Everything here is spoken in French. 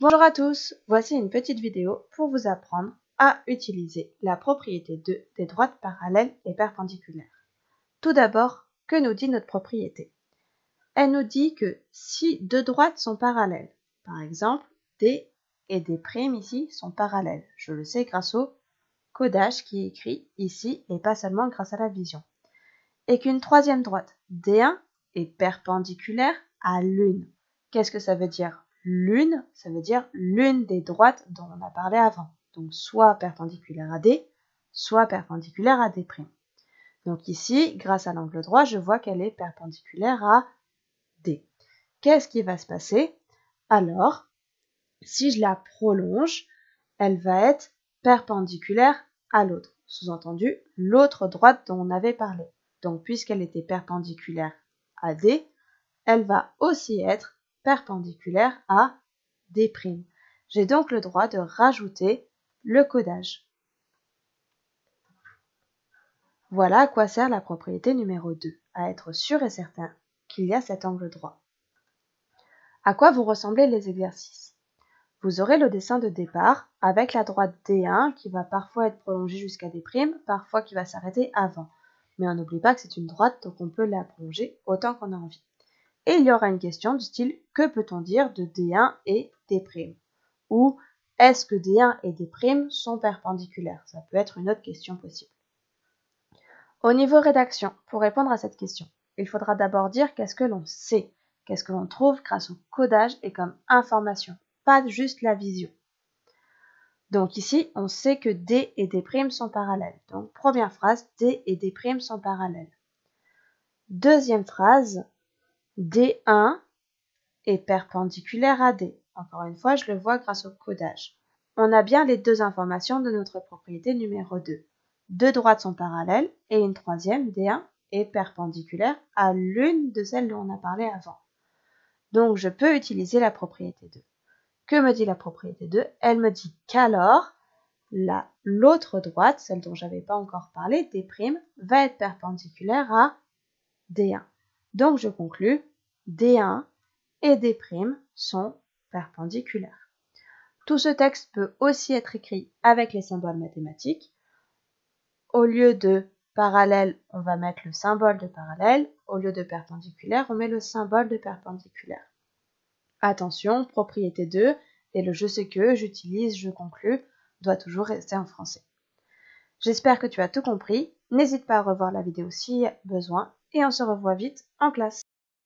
Bonjour à tous, voici une petite vidéo pour vous apprendre à utiliser la propriété 2 des droites parallèles et perpendiculaires. Tout d'abord, que nous dit notre propriété? Elle nous dit que si deux droites sont parallèles, par exemple D et D' ici sont parallèles, je le sais grâce au codage qui est écrit ici et pas seulement grâce à la vision, et qu'une troisième droite D1 est perpendiculaire à l'une. Qu'est-ce que ça veut dire? L'une, ça veut dire l'une des droites dont on a parlé avant. Donc soit perpendiculaire à D, soit perpendiculaire à D'. Donc ici, grâce à l'angle droit, je vois qu'elle est perpendiculaire à D. Qu'est-ce qui va se passer? Alors, si je la prolonge, elle va être perpendiculaire à l'autre. Sous-entendu, l'autre droite dont on avait parlé. Donc puisqu'elle était perpendiculaire à D, elle va aussi être perpendiculaire à D'. J'ai donc le droit de rajouter le codage. Voilà à quoi sert la propriété numéro 2, à être sûr et certain qu'il y a cet angle droit. À quoi vont ressembler les exercices? Vous aurez le dessin de départ avec la droite D1 qui va parfois être prolongée jusqu'à D', parfois qui va s'arrêter avant. Mais on n'oublie pas que c'est une droite, donc on peut la prolonger autant qu'on a envie. Et il y aura une question du style « Que peut-on dire de D1 et D'? » Ou « Est-ce que D1 et D' sont perpendiculaires ?» Ça peut être une autre question possible. Au niveau rédaction, pour répondre à cette question, il faudra d'abord dire qu'est-ce que l'on sait, qu'est-ce que l'on trouve grâce au codage et comme information, pas juste la vision. Donc ici, on sait que D et D' sont parallèles. Donc première phrase, D et D' sont parallèles. Deuxième phrase, D1 est perpendiculaire à D. Encore une fois, je le vois grâce au codage. On a bien les deux informations de notre propriété numéro 2. Deux droites sont parallèles et une troisième, D1, est perpendiculaire à l'une de celles dont on a parlé avant. Donc je peux utiliser la propriété 2. Que me dit la propriété 2? Elle me dit qu'alors, l'autre droite, celle dont je n'avais pas encore parlé, D', va être perpendiculaire à D1. Donc je conclus, D1 et D' sont perpendiculaires. Tout ce texte peut aussi être écrit avec les symboles mathématiques. Au lieu de parallèle, on va mettre le symbole de parallèle. Au lieu de perpendiculaire, on met le symbole de perpendiculaire. Attention, propriété 2 et le je sais que, j'utilise, je conclus, doit toujours rester en français. J'espère que tu as tout compris. N'hésite pas à revoir la vidéo si besoin et on se revoit vite en classe.